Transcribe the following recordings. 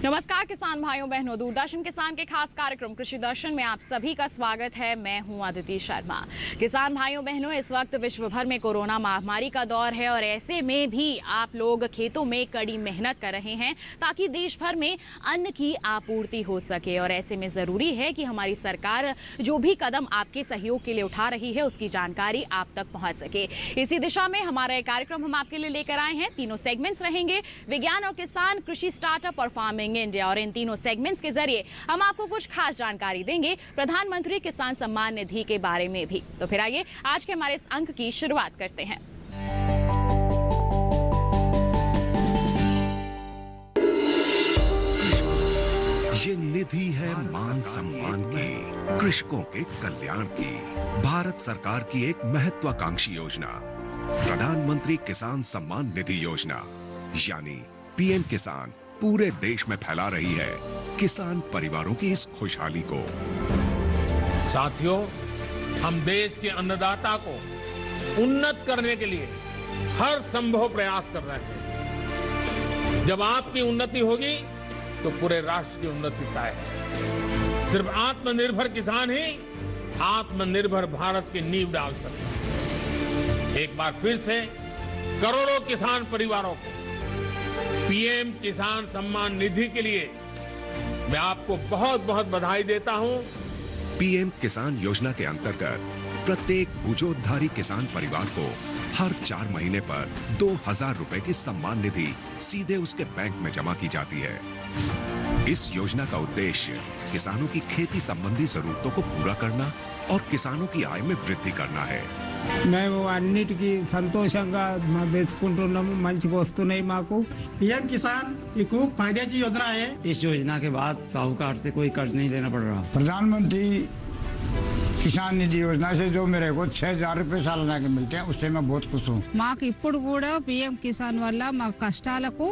नमस्कार किसान भाइयों बहनों, दूरदर्शन किसान के खास कार्यक्रम कृषि दर्शन में आप सभी का स्वागत है। मैं हूं अदिति शर्मा। किसान भाइयों बहनों, इस वक्त विश्व भर में कोरोना महामारी का दौर है और ऐसे में भी आप लोग खेतों में कड़ी मेहनत कर रहे हैं ताकि देश भर में अन्न की आपूर्ति हो सके। और ऐसे में जरूरी है कि हमारी सरकार जो भी कदम आपके सहयोग के लिए उठा रही है उसकी जानकारी आप तक पहुंच सके। इसी दिशा में हमारा एक कार्यक्रम हम आपके लिए लेकर आए हैं। तीनों सेगमेंट्स रहेंगे, विज्ञान और किसान, कृषि स्टार्टअप और फार्मिंग इंडिया। और इन तीनों सेगमेंट्स के जरिए हम आपको कुछ खास जानकारी देंगे प्रधानमंत्री किसान सम्मान निधि के बारे में भी। तो फिर आइए आज के हमारे इस अंक की शुरुआत करते हैं। ये निधि है मान सम्मान की, कृषकों के कल्याण की। भारत सरकार की एक महत्वाकांक्षी योजना, प्रधानमंत्री किसान सम्मान निधि योजना यानी पीएम किसान, पूरे देश में फैला रही है किसान परिवारों की इस खुशहाली को। साथियों, हम देश के अन्नदाता को उन्नत करने के लिए हर संभव प्रयास कर रहे हैं। जब आपकी उन्नति होगी तो पूरे राष्ट्र की उन्नति तय है। सिर्फ आत्मनिर्भर किसान ही आत्मनिर्भर भारत की नींव डाल सकता है। एक बार फिर से करोड़ों किसान परिवारों को पीएम किसान सम्मान निधि के लिए मैं आपको बहुत बहुत बधाई देता हूं। पीएम किसान योजना के अंतर्गत प्रत्येक भूजोद्धारी किसान परिवार को हर 4 महीने पर 2000 रुपए की सम्मान निधि सीधे उसके बैंक में जमा की जाती है। इस योजना का उद्देश्य किसानों की खेती संबंधी जरूरतों को पूरा करना और किसानों की आय में वृद्धि करना है। మేము అన్నిటికీ సంతోషంగా తెచ్చుకుంటున్నాము, మంచిగా వస్తున్నాయి మాకు। पीएम किसान एक खूब फायद्याची योजना है। इस योजना के बाद साहूकार से कोई कर्ज नहीं लेना पड़ रहा। प्रधानमंत्री किसान निधि योजना से जो मेरे को 6000 रुपए सालाना के मिलते हैं, उससे मैं बहुत खुश हूँ। మాకు ఇప్పుడు కూడా पीएम किसान వల్ల మా కష్టాలకు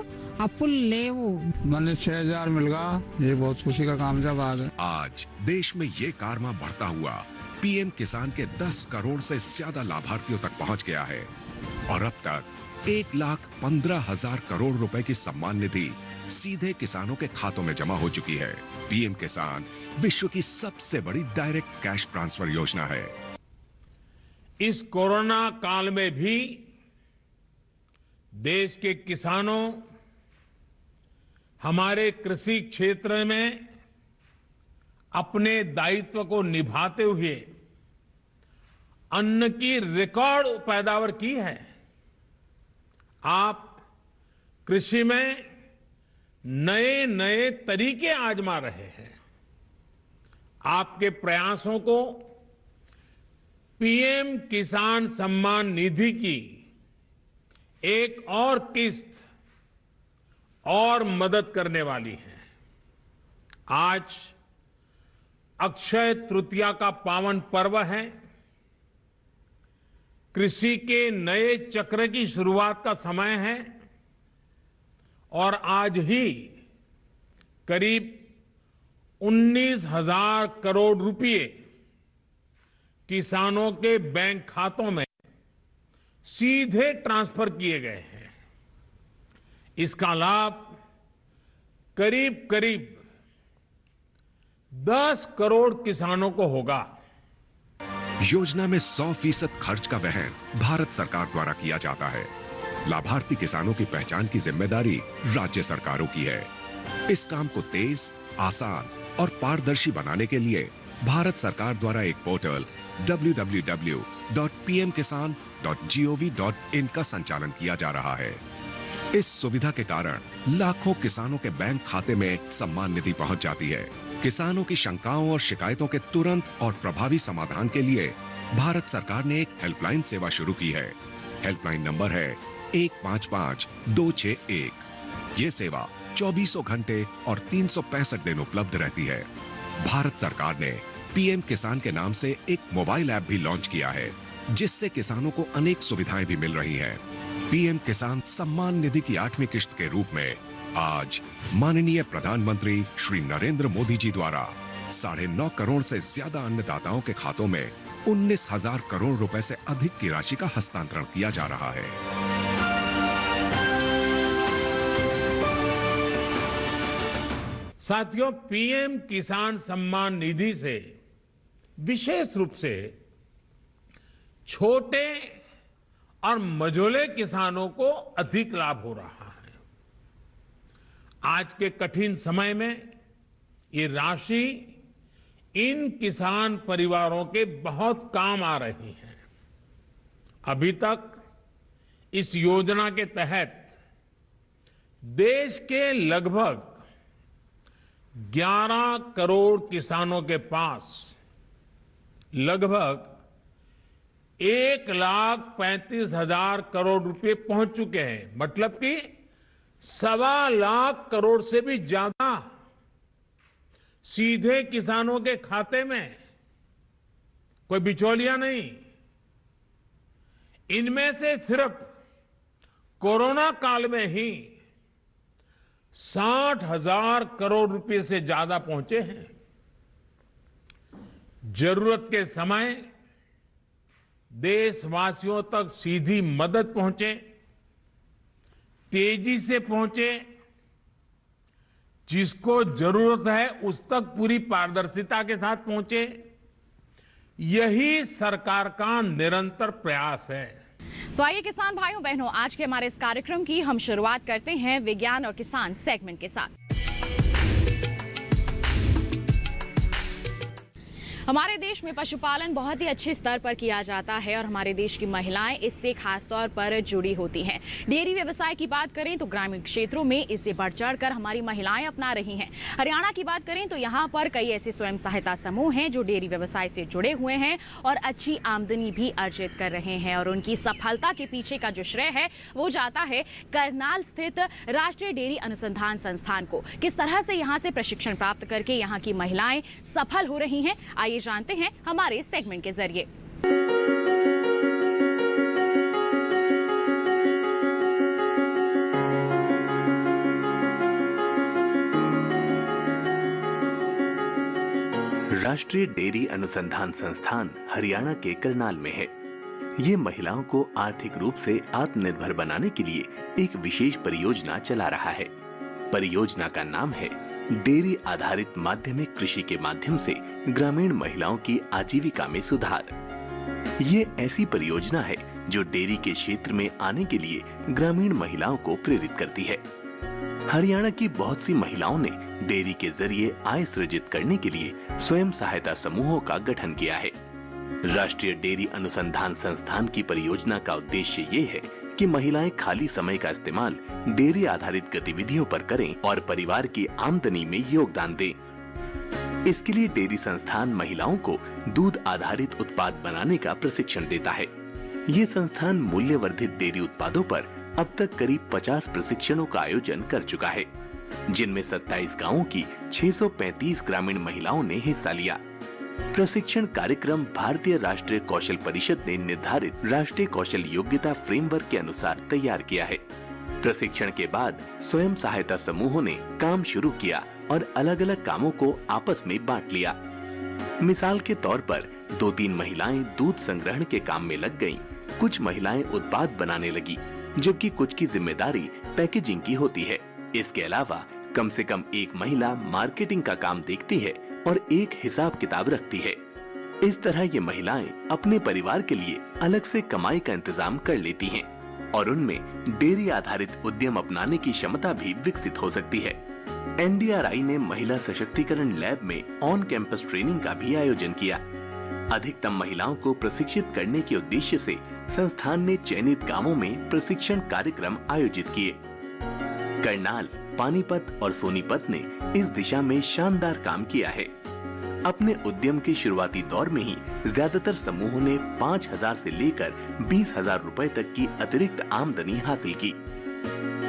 అప్పులు లేవు। मैंने 6000 मिल गया, ये बहुत खुशी का काम जब आ गया। आज देश में ये कारवां बढ़ता हुआ पीएम किसान के 10 करोड़ से ज्यादा लाभार्थियों तक पहुंच गया है और अब तक 1,15,000 करोड़ रुपए की सम्मान निधि सीधे किसानों के खातों में जमा हो चुकी है। पीएम किसान विश्व की सबसे बड़ी डायरेक्ट कैश ट्रांसफर योजना है। इस कोरोना काल में भी देश के किसानों हमारे कृषि क्षेत्र में अपने दायित्व को निभाते हुए अन्न की रिकॉर्ड पैदावार की है। आप कृषि में नए नए तरीके आजमा रहे हैं। आपके प्रयासों को पीएम किसान सम्मान निधि की एक और किस्त और मदद करने वाली है। आज अक्षय तृतीया का पावन पर्व है। कृषि के नए चक्र की शुरुआत का समय है और आज ही करीब 19,000 करोड़ रुपए किसानों के बैंक खातों में सीधे ट्रांसफर किए गए हैं। इसका लाभ करीब करीब 10 करोड़ किसानों को होगा। योजना में 100% खर्च का वहन भारत सरकार द्वारा किया जाता है। लाभार्थी किसानों की पहचान की जिम्मेदारी राज्य सरकारों की है। इस काम को तेज, आसान और पारदर्शी बनाने के लिए भारत सरकार द्वारा एक पोर्टल www.pmkisan.gov.in का संचालन किया जा रहा है। इस सुविधा के कारण लाखों किसानों के बैंक खाते में सम्मान निधि पहुंच जाती है। किसानों की शंकाओं और शिकायतों के तुरंत और प्रभावी समाधान के लिए भारत सरकार ने एक हेल्पलाइन सेवा शुरू की है। हेल्पलाइन नंबर है 155261। ये सेवा 24 घंटे और 365 दिन उपलब्ध रहती है। भारत सरकार ने पीएम किसान के नाम से एक मोबाइल ऐप भी लॉन्च किया है, जिससे किसानों को अनेक सुविधाएं भी मिल रही हैं। पीएम किसान सम्मान निधि की 8वीं किश्त के रूप में आज माननीय प्रधानमंत्री श्री नरेंद्र मोदी जी द्वारा 9.5 करोड़ से ज्यादा अन्नदाताओं के खातों में 19,000 करोड़ रुपए से अधिक की राशि का हस्तांतरण किया जा रहा है। साथियों, पीएम किसान सम्मान निधि से विशेष रूप से छोटे और मझोले किसानों को अधिक लाभ हो रहा है। आज के कठिन समय में ये राशि इन किसान परिवारों के बहुत काम आ रही है। अभी तक इस योजना के तहत देश के लगभग 11 करोड़ किसानों के पास लगभग 1,35,000 करोड़ रुपए पहुंच चुके हैं। मतलब कि 1.25 लाख करोड़ से भी ज्यादा सीधे किसानों के खाते में, कोई बिचौलिया नहीं। इनमें से सिर्फ कोरोना काल में ही 60,000 करोड़ रुपए से ज्यादा पहुंचे हैं। जरूरत के समय देशवासियों तक सीधी मदद पहुंचे, तेजी से पहुंचे, जिसको जरूरत है उस तक पूरी पारदर्शिता के साथ पहुंचे, यही सरकार का निरंतर प्रयास है। तो आइए किसान भाइयों बहनों, आज के हमारे इस कार्यक्रम की हम शुरुआत करते हैं विज्ञान और किसान सेगमेंट के साथ। हमारे देश में पशुपालन बहुत ही अच्छे स्तर पर किया जाता है और हमारे देश की महिलाएं इससे खास तौर पर जुड़ी होती हैं। डेयरी व्यवसाय की बात करें तो ग्रामीण क्षेत्रों में इसे बढ़ चढ़कर हमारी महिलाएं अपना रही हैं। हरियाणा की बात करें तो यहाँ पर कई ऐसे स्वयं सहायता समूह हैं जो डेयरी व्यवसाय से जुड़े हुए हैं और अच्छी आमदनी भी अर्जित कर रहे हैं। और उनकी सफलता के पीछे का जो श्रेय है वो जाता है करनाल स्थित राष्ट्रीय डेयरी अनुसंधान संस्थान को। किस तरह से यहाँ से प्रशिक्षण प्राप्त करके यहाँ की महिलाएं सफल हो रही हैं, आइए जानते हैं हमारे सेगमेंट के जरिए। राष्ट्रीय डेयरी अनुसंधान संस्थान हरियाणा के करनाल में है। ये महिलाओं को आर्थिक रूप से आत्मनिर्भर बनाने के लिए एक विशेष परियोजना चला रहा है। परियोजना का नाम है डेयरी आधारित माध्यमिक कृषि के माध्यम से ग्रामीण महिलाओं की आजीविका में सुधार। ये ऐसी परियोजना है जो डेयरी के क्षेत्र में आने के लिए ग्रामीण महिलाओं को प्रेरित करती है। हरियाणा की बहुत सी महिलाओं ने डेयरी के जरिए आय सृजित करने के लिए स्वयं सहायता समूहों का गठन किया है। राष्ट्रीय डेयरी अनुसंधान संस्थान की परियोजना का उद्देश्य ये है कि महिलाएं खाली समय का इस्तेमाल डेयरी आधारित गतिविधियों पर करें और परिवार की आमदनी में योगदान दें। इसके लिए डेयरी संस्थान महिलाओं को दूध आधारित उत्पाद बनाने का प्रशिक्षण देता है। ये संस्थान मूल्यवर्धित डेयरी उत्पादों पर अब तक करीब 50 प्रशिक्षणों का आयोजन कर चुका है, जिनमें 27 गांवों की 635 ग्रामीण महिलाओं ने हिस्सा लिया। प्रशिक्षण कार्यक्रम भारतीय राष्ट्रीय कौशल परिषद ने निर्धारित राष्ट्रीय कौशल योग्यता फ्रेमवर्क के अनुसार तैयार किया है। प्रशिक्षण के बाद स्वयं सहायता समूहों ने काम शुरू किया और अलग अलग कामों को आपस में बांट लिया। मिसाल के तौर पर 2-3 महिलाएं दूध संग्रहण के काम में लग गईं, कुछ महिलाएं उत्पाद बनाने लगी, जबकि कुछ की जिम्मेदारी पैकेजिंग की होती है। इसके अलावा कम से कम एक महिला मार्केटिंग का काम देखती है और एक हिसाब किताब रखती है। इस तरह ये महिलाएं अपने परिवार के लिए अलग से कमाई का इंतजाम कर लेती हैं और उनमें डेयरी आधारित उद्यम अपनाने की क्षमता भी विकसित हो सकती है। एनडीआरआई ने महिला सशक्तिकरण लैब में ऑन कैंपस ट्रेनिंग का भी आयोजन किया। अधिकतम महिलाओं को प्रशिक्षित करने के उद्देश्य से संस्थान ने चयनित गांवों में प्रशिक्षण कार्यक्रम आयोजित किए। करनाल, पानीपत और सोनीपत ने इस दिशा में शानदार काम किया है। अपने उद्यम के शुरुआती दौर में ही ज्यादातर समूहों ने 5,000 से लेकर 20,000 रुपए तक की अतिरिक्त आमदनी हासिल की।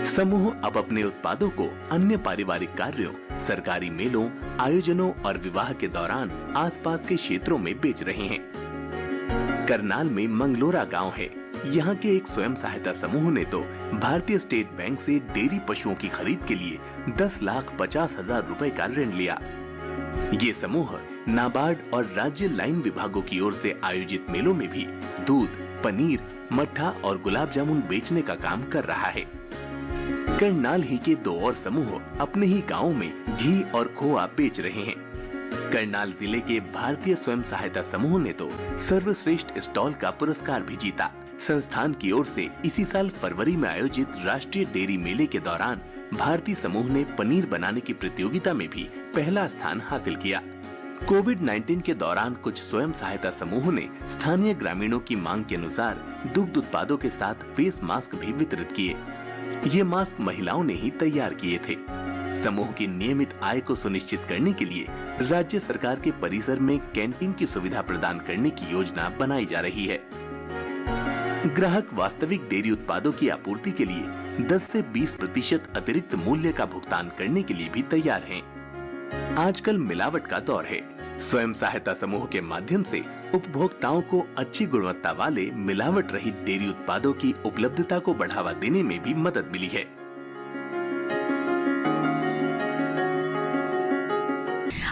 समूह अब अपने उत्पादों को अन्य पारिवारिक कार्यों, सरकारी मेलों, आयोजनों और विवाह के दौरान आसपास के क्षेत्रों में बेच रहे हैं। करनाल में मंगलोरा गांव है। यहाँ के एक स्वयं सहायता समूह ने तो भारतीय स्टेट बैंक से डेयरी पशुओं की खरीद के लिए 10,50,000 रुपए का ऋण लिया। ये समूह नाबार्ड और राज्य लाइन विभागों की ओर से आयोजित मेलों में भी दूध, पनीर, मट्ठा और गुलाब जामुन बेचने का काम कर रहा है। करनाल ही के 2 और समूह अपने ही गांवों में घी और खोआ बेच रहे हैं। करनाल जिले के भारतीय स्वयं सहायता समूह ने तो सर्वश्रेष्ठ स्टॉल का पुरस्कार भी जीता। संस्थान की ओर से इसी साल फरवरी में आयोजित राष्ट्रीय डेयरी मेले के दौरान भारतीय समूह ने पनीर बनाने की प्रतियोगिता में भी पहला स्थान हासिल किया। कोविड-19 के दौरान कुछ स्वयं सहायता समूह ने स्थानीय ग्रामीणों की मांग के अनुसार दुग्ध उत्पादों के साथ फेस मास्क भी वितरित किए। ये मास्क महिलाओं ने ही तैयार किए थे। समूह की नियमित आय को सुनिश्चित करने के लिए राज्य सरकार के परिसर में कैंटीन की सुविधा प्रदान करने की योजना बनाई जा रही है। ग्राहक वास्तविक डेयरी उत्पादों की आपूर्ति के लिए 10 से 20% अतिरिक्त मूल्य का भुगतान करने के लिए भी तैयार हैं। आजकल मिलावट का दौर है। स्वयं सहायता समूह के माध्यम से उपभोक्ताओं को अच्छी गुणवत्ता वाले मिलावट रहित डेयरी उत्पादों की उपलब्धता को बढ़ावा देने में भी मदद मिली है।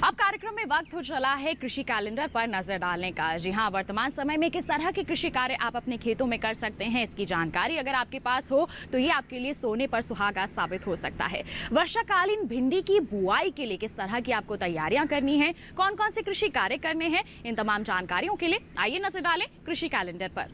अब कार्यक्रम में वक्त हो चला है कृषि कैलेंडर पर नजर डालने का। जी हाँ, वर्तमान समय में किस तरह के कृषि कार्य आप अपने खेतों में कर सकते हैं, इसकी जानकारी अगर आपके पास हो तो ये आपके लिए सोने पर सुहागा साबित हो सकता है। वर्षाकालीन भिंडी की बुआई के लिए किस तरह की आपको तैयारियां करनी है, कौन कौन से कृषि कार्य करने हैं, इन तमाम जानकारियों के लिए आइए नजर डालें कृषि कैलेंडर पर।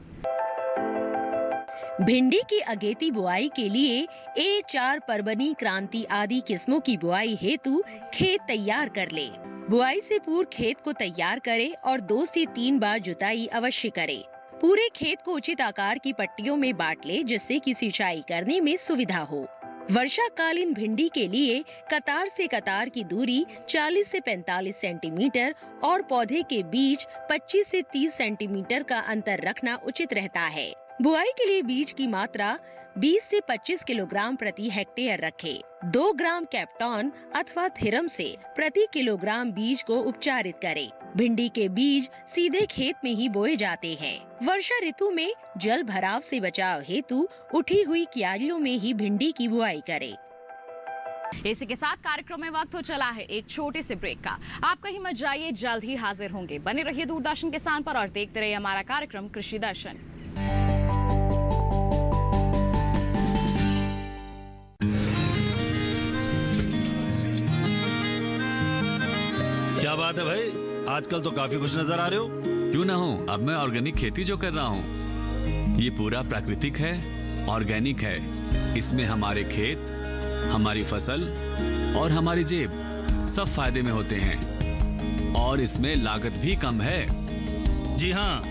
भिंडी की अगेती बुआई के लिए A4 परबनी क्रांति आदि किस्मों की बुआई हेतु खेत तैयार कर ले। बुआई से पूर्व खेत को तैयार करें और 2 से 3 बार जुताई अवश्य करें। पूरे खेत को उचित आकार की पट्टियों में बांट ले जिससे कि सिंचाई करने में सुविधा हो। वर्षाकालीन भिंडी के लिए कतार से कतार की दूरी 40 से 45 सेंटीमीटर और पौधे के बीच 25 से 30 सेंटीमीटर का अंतर रखना उचित रहता है। बुआई के लिए बीज की मात्रा 20 से 25 किलोग्राम प्रति हेक्टेयर रखें। 2 ग्राम कैप्टॉन अथवा थिरम से प्रति किलोग्राम बीज को उपचारित करें। भिंडी के बीज सीधे खेत में ही बोए जाते हैं। वर्षा ऋतु में जल भराव से बचाव हेतु उठी हुई क्यारियों में ही भिंडी की बुआई करें। इसी के साथ कार्यक्रम में वक्त हो चला है एक छोटे से ब्रेक का। आप कहीं मत जाइए, जल्द ही हाजिर होंगे। बने रहिए दूरदर्शन किसान पर और देखते रहिए हमारा कार्यक्रम कृषि दर्शन। क्या बात है भाई, आजकल तो काफी खुश नजर आ रहे हो। क्यों ना हो, अब मैं ऑर्गेनिक खेती जो कर रहा हूँ ये पूरा प्राकृतिक है, ऑर्गेनिक है। इसमें हमारे खेत, हमारी फसल और हमारी जेब सब फायदे में होते हैं और इसमें लागत भी कम है। जी हाँ,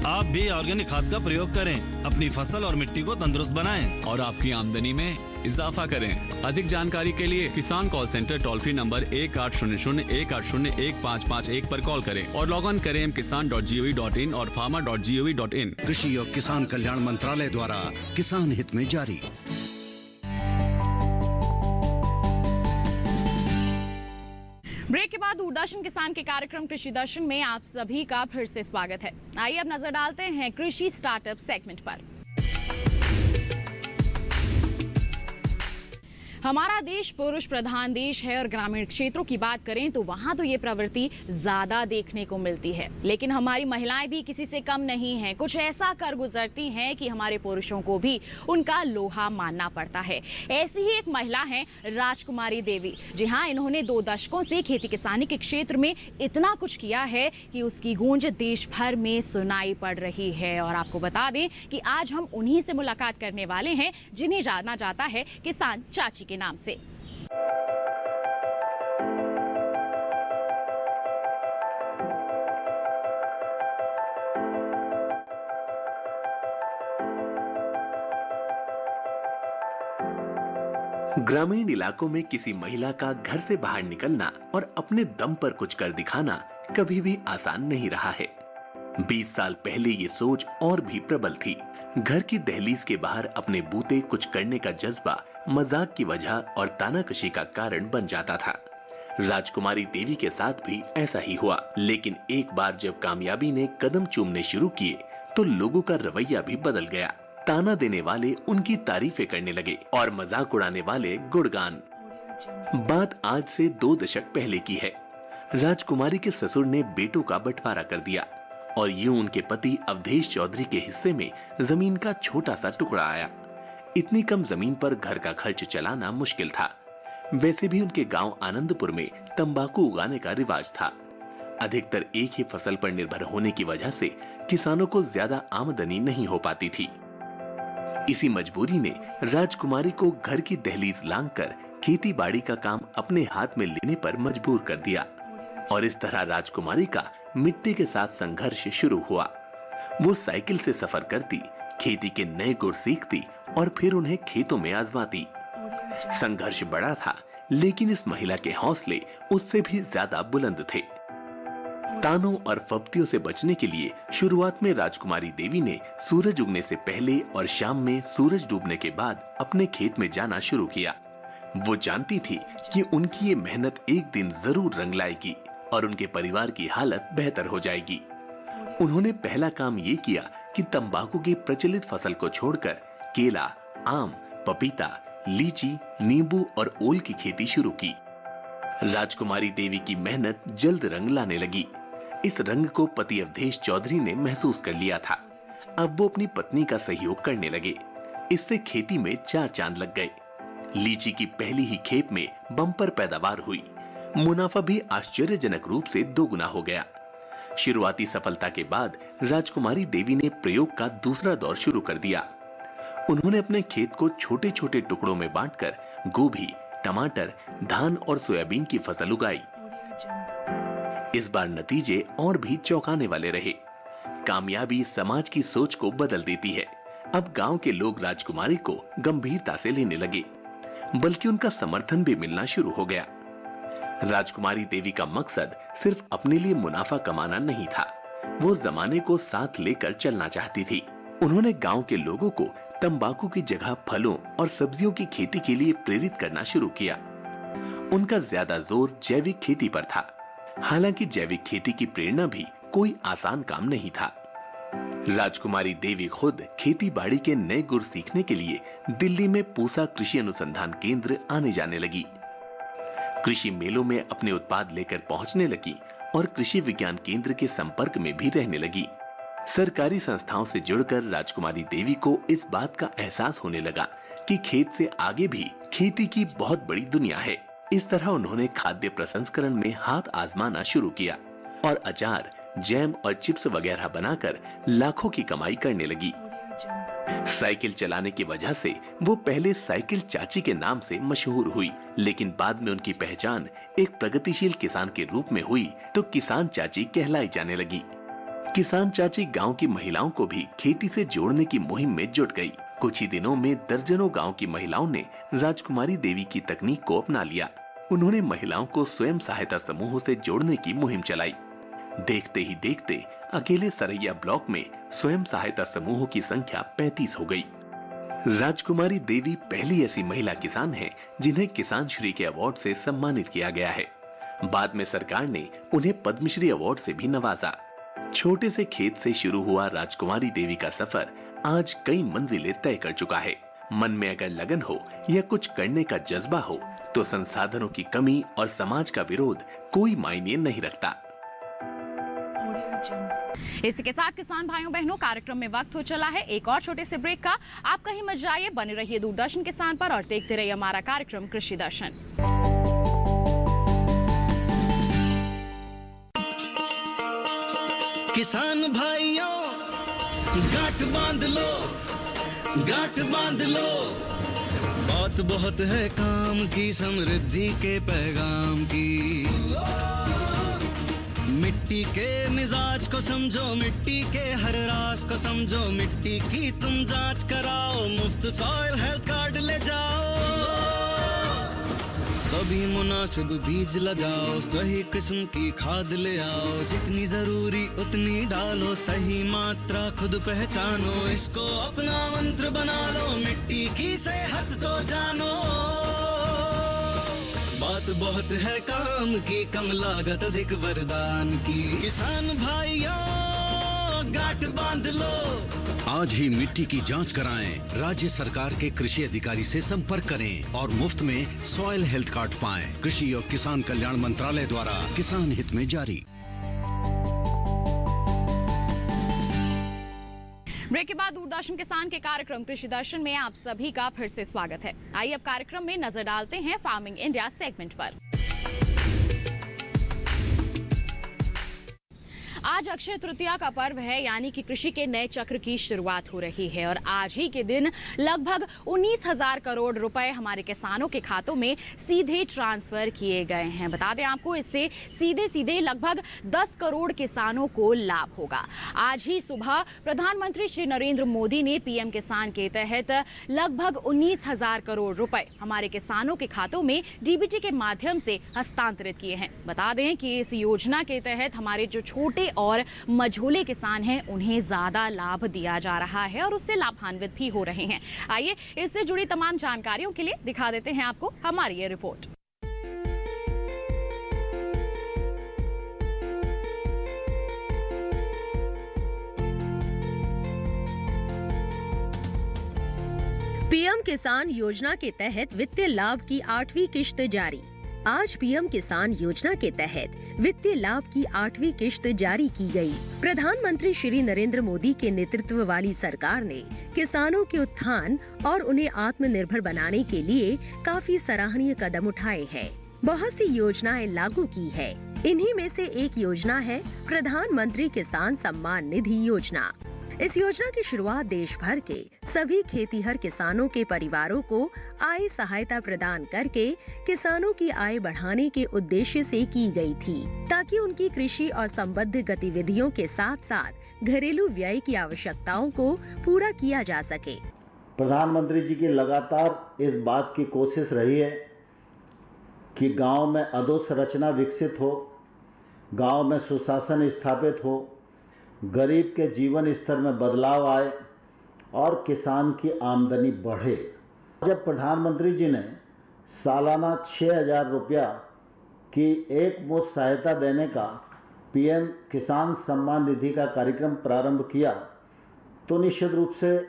आप भी ऑर्गेनिक खाद का प्रयोग करें, अपनी फसल और मिट्टी को तंदुरुस्त बनाएं और आपकी आमदनी में इजाफा करें। अधिक जानकारी के लिए किसान call centre toll free number 1800-180-1551 पर कॉल करें और लॉग ऑन करें kisan.gov.in और farmer.gov.in। कृषि और किसान कल्याण मंत्रालय द्वारा किसान हित में जारी। ब्रेक के बाद दूरदर्शन किसान के कार्यक्रम कृषि दर्शन में आप सभी का फिर से स्वागत है। आइए अब नजर डालते हैं कृषि स्टार्टअप सेगमेंट पर। हमारा देश पुरुष प्रधान देश है और ग्रामीण क्षेत्रों की बात करें तो वहां तो ये प्रवृत्ति ज्यादा देखने को मिलती है, लेकिन हमारी महिलाएं भी किसी से कम नहीं हैं। कुछ ऐसा कर गुजरती हैं कि हमारे पुरुषों को भी उनका लोहा मानना पड़ता है। ऐसी ही एक महिला हैं राजकुमारी देवी। जी हाँ, इन्होंने 2 दशकों से खेती किसानी के क्षेत्र में इतना कुछ किया है कि उसकी गूंज देश भर में सुनाई पड़ रही है। और आपको बता दें कि आज हम उन्हीं से मुलाकात करने वाले हैं जिन्हें जाना जाता है किसान चाची के नाम से। ग्रामीण इलाकों में किसी महिला का घर से बाहर निकलना और अपने दम पर कुछ कर दिखाना कभी भी आसान नहीं रहा है। 20 साल पहले ये सोच और भी प्रबल थी। घर की दहलीज के बाहर अपने बूते कुछ करने का जज्बा मजाक की वजह और तानाकशी का कारण बन जाता था। राजकुमारी देवी के साथ भी ऐसा ही हुआ, लेकिन एक बार जब कामयाबी ने कदम चूमने शुरू किए तो लोगों का रवैया भी बदल गया। ताना देने वाले उनकी तारीफें करने लगे और मजाक उड़ाने वाले गुणगान। बात आज से 2 दशक पहले की है। राजकुमारी के ससुर ने बेटों का बंटवारा कर दिया और यूं उनके पति अवधेश चौधरी के हिस्से में जमीन का छोटा सा टुकड़ा आया। इतनी कम जमीन पर घर का खर्च चलाना मुश्किल था। वैसे भी उनके गांव आनंदपुर में तंबाकू उगाने का रिवाज था। अधिकतर एक ही फसल पर निर्भर होने की वजह से किसानों को ज्यादा आमदनी नहीं हो पाती थी। इसी मजबूरी ने राजकुमारी को घर की दहलीज लांघकर खेती बाड़ी का काम अपने हाथ में लेने पर मजबूर कर दिया और इस तरह राजकुमारी का मिट्टी के साथ संघर्ष शुरू हुआ। वो साइकिल से सफर करती, खेती के नए गुण सीखती और फिर उन्हें खेतों में आजमाती। संघर्ष बड़ा था, लेकिन इस महिला के हौसले उससे भी ज्यादा बुलंद थे। तानों और फब्तियों से बचने के लिए शुरुआत में राजकुमारी देवी ने सूरज उगने से पहले और शाम में सूरज डूबने के बाद अपने खेत में जाना शुरू किया। वो जानती थी कि उनकी ये मेहनत एक दिन जरूर रंग लाएगी और उनके परिवार की हालत बेहतर हो जाएगी। उन्होंने पहला काम ये किया कि तंबाकू की प्रचलित फसल को छोड़कर केला, आम, पपीता, लीची, नींबू और ओल की खेती शुरू की। राजकुमारी देवी की मेहनत जल्द रंग लाने लगी। इस रंग को पति अवधेश चौधरी ने महसूस कर लिया था। अब वो अपनी पत्नी का सहयोग करने लगे। इससे खेती में 4 चांद लग गए। लीची की पहली ही खेप में बम्पर पैदावार हुई। मुनाफा भी आश्चर्यजनक रूप से 2 गुना हो गया। शुरुआती सफलता के बाद राजकुमारी देवी ने प्रयोग का दूसरा दौर शुरू कर दिया। उन्होंने अपने खेत को छोटे छोटे टुकड़ों में बांटकर गोभी, टमाटर, धान और सोयाबीन की फसल उगाई। इस बार नतीजे और भी चौंकाने वाले रहे। कामयाबी समाज की सोच को बदल देती है। अब गांव के लोग राजकुमारी को गंभीरता से लेने लगे, बल्कि उनका समर्थन भी मिलना शुरू हो गया। राजकुमारी देवी का मकसद सिर्फ अपने लिए मुनाफा कमाना नहीं था, वो जमाने को साथ लेकर चलना चाहती थी। उन्होंने गांव के लोगों को तंबाकू की जगह फलों और सब्जियों की खेती के लिए प्रेरित करना शुरू किया। उनका ज्यादा जोर जैविक खेती पर था। हालांकि जैविक खेती की प्रेरणा भी कोई आसान काम नहीं था। राजकुमारी देवी खुद खेती बाड़ी के नए गुर सीखने के लिए दिल्ली में पूसा कृषि अनुसंधान केंद्र आने जाने लगी। कृषि मेलों में अपने उत्पाद लेकर पहुंचने लगी और कृषि विज्ञान केंद्र के संपर्क में भी रहने लगी। सरकारी संस्थाओं से जुड़कर राजकुमारी देवी को इस बात का एहसास होने लगा कि खेत से आगे भी खेती की बहुत बड़ी दुनिया है। इस तरह उन्होंने खाद्य प्रसंस्करण में हाथ आजमाना शुरू किया और अचार, जैम और चिप्स वगैरह बनाकर लाखों की कमाई करने लगी। साइकिल चलाने की वजह से वो पहले साइकिल चाची के नाम से मशहूर हुई, लेकिन बाद में उनकी पहचान एक प्रगतिशील किसान के रूप में हुई तो किसान चाची कहलाई जाने लगी। किसान चाची गांव की महिलाओं को भी खेती से जोड़ने की मुहिम में जुट गई। कुछ ही दिनों में दर्जनों गांव की महिलाओं ने राजकुमारी देवी की तकनीक को अपना लिया। उन्होंने महिलाओं को स्वयं सहायता समूहों से जोड़ने की मुहिम चलाई। देखते ही देखते अकेले सरैया ब्लॉक में स्वयं सहायता समूहों की संख्या 35 हो गई। राजकुमारी देवी पहली ऐसी महिला किसान है जिन्हें किसान श्री के अवार्ड से सम्मानित किया गया है। बाद में सरकार ने उन्हें पद्मश्री अवार्ड से भी नवाजा। छोटे से खेत से शुरू हुआ राजकुमारी देवी का सफर आज कई मंजिलें तय कर चुका है। मन में अगर लगन हो या कुछ करने का जज्बा हो तो संसाधनों की कमी और समाज का विरोध कोई मायने नहीं रखता। इसी के साथ किसान भाइयों बहनों, कार्यक्रम में वक्त हो चला है एक और छोटे से ब्रेक का। आप कहीं मत जाइए, बने रहिए दूरदर्शन किसान पर और देखते रहिए हमारा कार्यक्रम कृषि दर्शन। किसान भाइयों गांठ बांध लो, गांठ बांध लो, बात बहुत है काम की, समृद्धि के पैगाम की। मिट्टी के मिजाज को समझो, मिट्टी के हर राज को समझो, मिट्टी की तुम जांच कराओ, मुफ्त सॉइल हेल्थ कार्ड ले जाओ। कभी मुनासिब बीज लगाओ, सही किस्म की खाद ले आओ, जितनी जरूरी उतनी डालो, सही मात्रा खुद पहचानो, इसको अपना मंत्र बना लो, मिट्टी की सेहत को जानो। बात बहुत है काम की, कम लागत अधिक वरदान की। किसान भाइयों गांठ बांध लो, आज ही मिट्टी की जांच कराएं, राज्य सरकार के कृषि अधिकारी से संपर्क करें और मुफ्त में सॉइल हेल्थ कार्ड पाएं। कृषि और किसान कल्याण मंत्रालय द्वारा किसान हित में जारी। ब्रेक के बाद दूरदर्शन किसान के कार्यक्रम कृषि दर्शन में आप सभी का फिर से स्वागत है। आइए अब कार्यक्रम में नजर डालते हैं फार्मिंग इंडिया सेगमेंट पर। आज अक्षय तृतीया का पर्व है, यानी कि कृषि के नए चक्र की शुरुआत हो रही है और आज ही के दिन लगभग 19,000 करोड़ रुपए हमारे किसानों के खातों में सीधे ट्रांसफर किए गए हैं। बता दें आपको, इससे सीधे सीधे लगभग 10 करोड़ किसानों को लाभ होगा। आज ही सुबह प्रधानमंत्री श्री नरेंद्र मोदी ने पीएम किसान के तहत लगभग 19,000 करोड़ रुपए हमारे किसानों के खातों में डीबीटी के माध्यम से हस्तांतरित किए हैं। बता दें कि इस योजना के तहत हमारे जो छोटे और मझोले किसान हैं उन्हें ज्यादा लाभ दिया जा रहा है और उससे लाभान्वित भी हो रहे हैं। आइए इससे जुड़ी तमाम जानकारियों के लिए दिखा देते हैं आपको हमारी ये रिपोर्ट। पीएम किसान योजना के तहत वित्तीय लाभ की 8वीं किश्त जारी। आज पीएम किसान योजना के तहत वित्तीय लाभ की 8वीं किश्त जारी की गई। प्रधानमंत्री श्री नरेंद्र मोदी के नेतृत्व वाली सरकार ने किसानों के उत्थान और उन्हें आत्मनिर्भर बनाने के लिए काफी सराहनीय कदम उठाए हैं। बहुत सी योजनाएं लागू की है। इन्हीं में से एक योजना है प्रधानमंत्री किसान सम्मान निधि योजना। इस योजना की शुरुआत देश भर के सभी खेतीहर किसानों के परिवारों को आय सहायता प्रदान करके किसानों की आय बढ़ाने के उद्देश्य से की गई थी, ताकि उनकी कृषि और संबद्ध गतिविधियों के साथ साथ घरेलू व्यय की आवश्यकताओं को पूरा किया जा सके। प्रधानमंत्री जी की लगातार इस बात की कोशिश रही है कि गांव में अधोसंरचना विकसित हो, गांव में सुशासन स्थापित हो, गरीब के जीवन स्तर में बदलाव आए और किसान की आमदनी बढ़े। जब प्रधानमंत्री जी ने सालाना 6,000 रुपया की एक मुश्त सहायता देने का पीएम किसान सम्मान निधि का कार्यक्रम प्रारंभ किया, तो निश्चित रूप से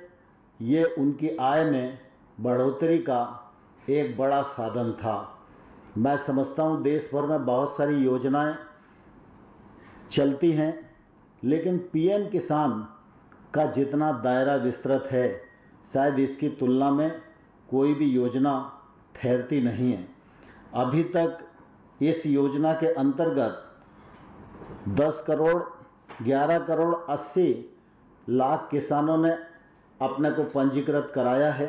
ये उनकी आय में बढ़ोतरी का एक बड़ा साधन था। मैं समझता हूँ देश भर में बहुत सारी योजनाएं चलती हैं, लेकिन पीएम किसान का जितना दायरा विस्तृत है, शायद इसकी तुलना में कोई भी योजना ठहरती नहीं है। अभी तक इस योजना के अंतर्गत 10 करोड़ 11 करोड़ 80 लाख किसानों ने अपने को पंजीकृत कराया है।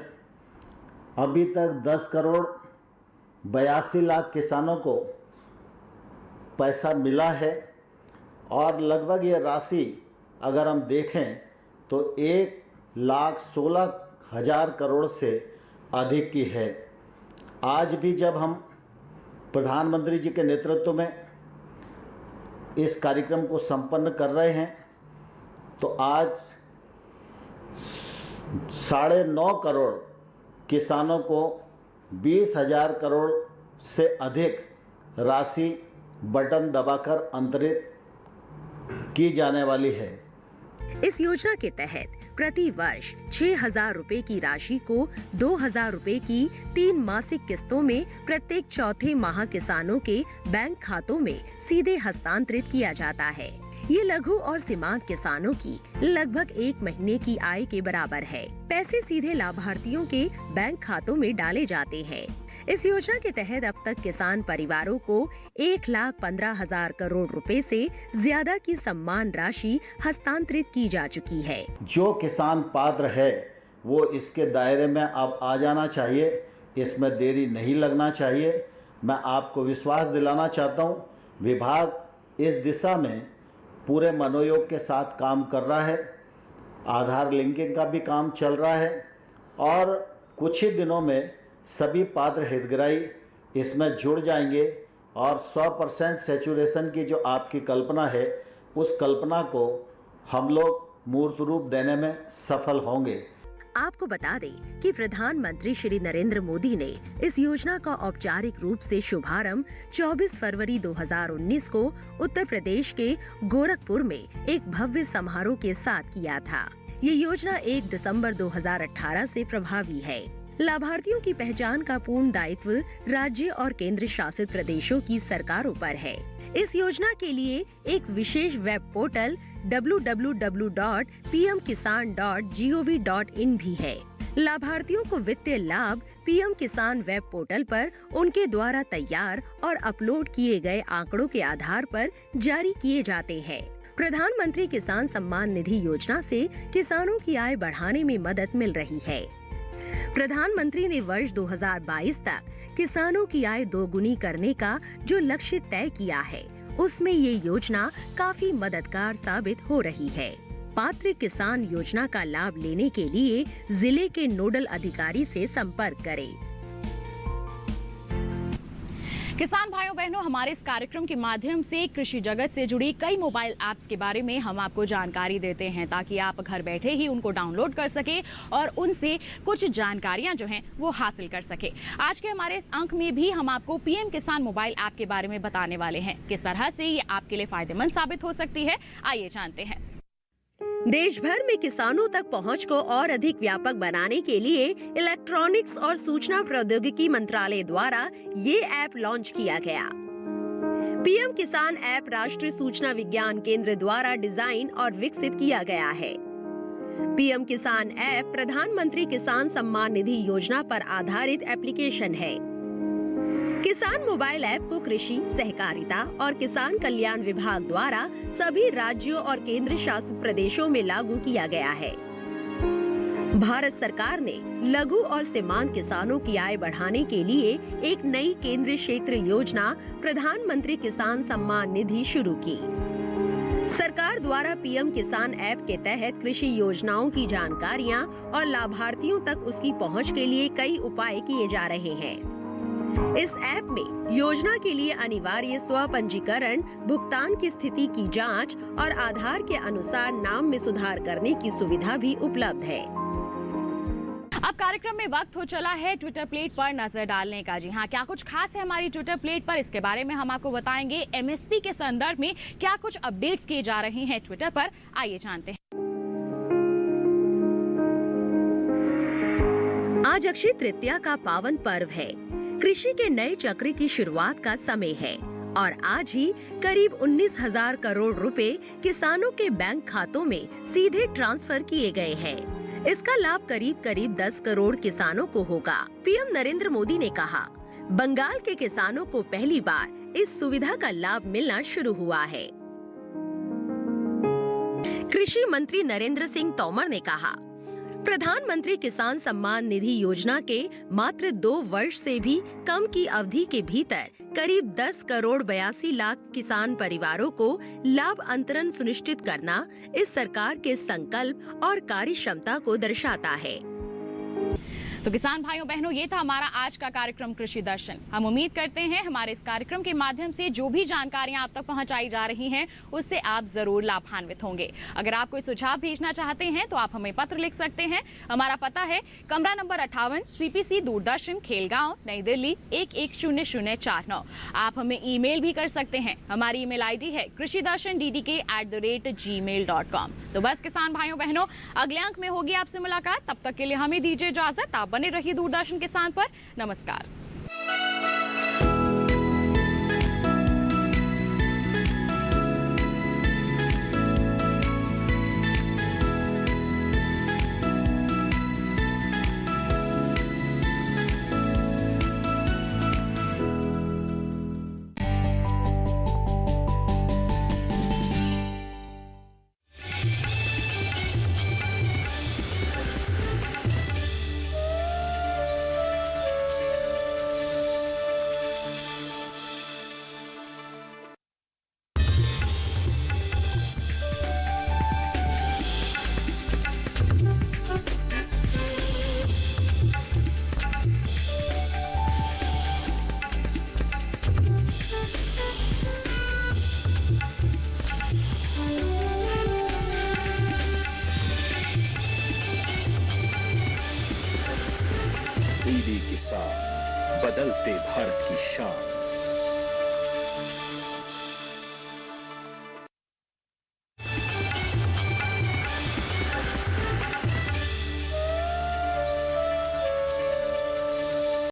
अभी तक 10 करोड़ 82 लाख किसानों को पैसा मिला है और लगभग ये राशि अगर हम देखें तो 1,16,000 करोड़ से अधिक की है। आज भी जब हम प्रधानमंत्री जी के नेतृत्व में इस कार्यक्रम को संपन्न कर रहे हैं, तो आज 9.5 करोड़ किसानों को 20,000 करोड़ से अधिक राशि बटन दबाकर अंतरित की जाने वाली है। इस योजना के तहत प्रति वर्ष 6,000 रुपए की राशि को 2,000 रुपए की 3 मासिक किस्तों में प्रत्येक चौथे माह किसानों के बैंक खातों में सीधे हस्तांतरित किया जाता है। ये लघु और सीमांत किसानों की लगभग 1 महीने की आय के बराबर है। पैसे सीधे लाभार्थियों के बैंक खातों में डाले जाते हैं। इस योजना के तहत अब तक किसान परिवारों को 1,15,000 करोड़ रुपए से ज्यादा की सम्मान राशि हस्तांतरित की जा चुकी है। जो किसान पात्र है वो इसके दायरे में अब आ जाना चाहिए, इसमें देरी नहीं लगना चाहिए। मैं आपको विश्वास दिलाना चाहता हूँ, विभाग इस दिशा में पूरे मनोयोग के साथ काम कर रहा है। आधार लिंकिंग का भी काम चल रहा है और कुछ ही दिनों में सभी पात्र हितग्राही इसमें जुड़ जाएंगे और 100% सैचुरेशन की जो आपकी कल्पना है, उस कल्पना को हम लोग मूर्त रूप देने में सफल होंगे। आपको बता दें कि प्रधानमंत्री श्री नरेंद्र मोदी ने इस योजना का औपचारिक रूप से शुभारंभ 24 फरवरी 2019 को उत्तर प्रदेश के गोरखपुर में एक भव्य समारोह के साथ किया था। ये योजना 1 दिसंबर 2018 से प्रभावी है। लाभार्थियों की पहचान का पूर्ण दायित्व राज्य और केंद्र शासित प्रदेशों की सरकारों पर है। इस योजना के लिए एक विशेष वेब पोर्टल www.pmkisan.gov.in भी है। लाभार्थियों को वित्तीय लाभ पीएम किसान वेब पोर्टल पर उनके द्वारा तैयार और अपलोड किए गए आंकड़ों के आधार पर जारी किए जाते हैं। प्रधानमंत्री किसान सम्मान निधि योजना से किसानों की आय बढ़ाने में मदद मिल रही है। प्रधानमंत्री ने वर्ष 2022 तक किसानों की आय दोगुनी करने का जो लक्ष्य तय किया है, उसमें ये योजना काफी मददगार साबित हो रही है। पात्र किसान योजना का लाभ लेने के लिए जिले के नोडल अधिकारी से संपर्क करें। किसान भाइयों बहनों, हमारे इस कार्यक्रम के माध्यम से कृषि जगत से जुड़ी कई मोबाइल ऐप्स के बारे में हम आपको जानकारी देते हैं, ताकि आप घर बैठे ही उनको डाउनलोड कर सके और उनसे कुछ जानकारियां जो हैं वो हासिल कर सके। आज के हमारे इस अंक में भी हम आपको पीएम किसान मोबाइल ऐप के बारे में बताने वाले हैं। किस तरह से ये आपके लिए फायदेमंद साबित हो सकती है, आइए जानते हैं। देश भर में किसानों तक पहुंच को और अधिक व्यापक बनाने के लिए इलेक्ट्रॉनिक्स और सूचना प्रौद्योगिकी मंत्रालय द्वारा ये ऐप लॉन्च किया गया। पीएम किसान ऐप राष्ट्रीय सूचना विज्ञान केंद्र द्वारा डिजाइन और विकसित किया गया है। पीएम किसान ऐप प्रधानमंत्री किसान सम्मान निधि योजना पर आधारित एप्लीकेशन है। किसान मोबाइल ऐप को कृषि, सहकारिता और किसान कल्याण विभाग द्वारा सभी राज्यों और केंद्र शासित प्रदेशों में लागू किया गया है। भारत सरकार ने लघु और सीमांत किसानों की आय बढ़ाने के लिए एक नई केंद्रीय क्षेत्र योजना प्रधानमंत्री किसान सम्मान निधि शुरू की। सरकार द्वारा पीएम किसान ऐप के तहत कृषि योजनाओं की जानकारियां और लाभार्थियों तक उसकी पहुंच के लिए कई उपाय किए जा रहे हैं। इस ऐप में योजना के लिए अनिवार्य स्व पंजीकरण, भुगतान की स्थिति की जांच और आधार के अनुसार नाम में सुधार करने की सुविधा भी उपलब्ध है। अब कार्यक्रम में वक्त हो चला है ट्विटर प्लेट पर नजर डालने का। जी हाँ, क्या कुछ खास है हमारी ट्विटर प्लेट पर, इसके बारे में हम आपको बताएंगे। एमएसपी के संदर्भ में क्या कुछ अपडेट्स किए जा रहे हैं ट्विटर पर, आइए जानते हैं। आज अक्षय तृतीया का पावन पर्व है। कृषि के नए चक्र की शुरुआत का समय है और आज ही करीब 19,000 करोड़ रुपए किसानों के बैंक खातों में सीधे ट्रांसफर किए गए हैं। इसका लाभ करीब 10 करोड़ किसानों को होगा। पीएम नरेंद्र मोदी ने कहा, बंगाल के किसानों को पहली बार इस सुविधा का लाभ मिलना शुरू हुआ है। कृषि मंत्री नरेंद्र सिंह तोमर ने कहा, प्रधानमंत्री किसान सम्मान निधि योजना के मात्र 2 वर्ष से भी कम की अवधि के भीतर करीब 10 करोड़ 82 लाख किसान परिवारों को लाभ अंतरण सुनिश्चित करना इस सरकार के संकल्प और कार्य क्षमता को दर्शाता है। तो किसान भाइयों बहनों, ये था हमारा आज का कार्यक्रम कृषि दर्शन। हम उम्मीद करते हैं हमारे इस कार्यक्रम के माध्यम से जो भी जानकारियां आप तक पहुंचाई जा रही हैं, उससे आप जरूर लाभान्वित होंगे। अगर आप कोई सुझाव भेजना चाहते हैं तो आप हमें पत्र लिख सकते हैं। हमारा पता है कमरा नंबर 58, CPC दूरदर्शन, खेलगांव, नई दिल्ली 110049। आप हमें ईमेल भी कर सकते हैं। हमारी ईमेल ID है krishidarshandddk@gmail.com। तो बस किसान भाइयों बहनों, अगले अंक में होगी आपसे मुलाकात। तब तक के लिए हमें दीजिए इजाजत। आप बने रहिए दूरदर्शन किसान पर। नमस्कार। किसान, बदलते भारत की शान।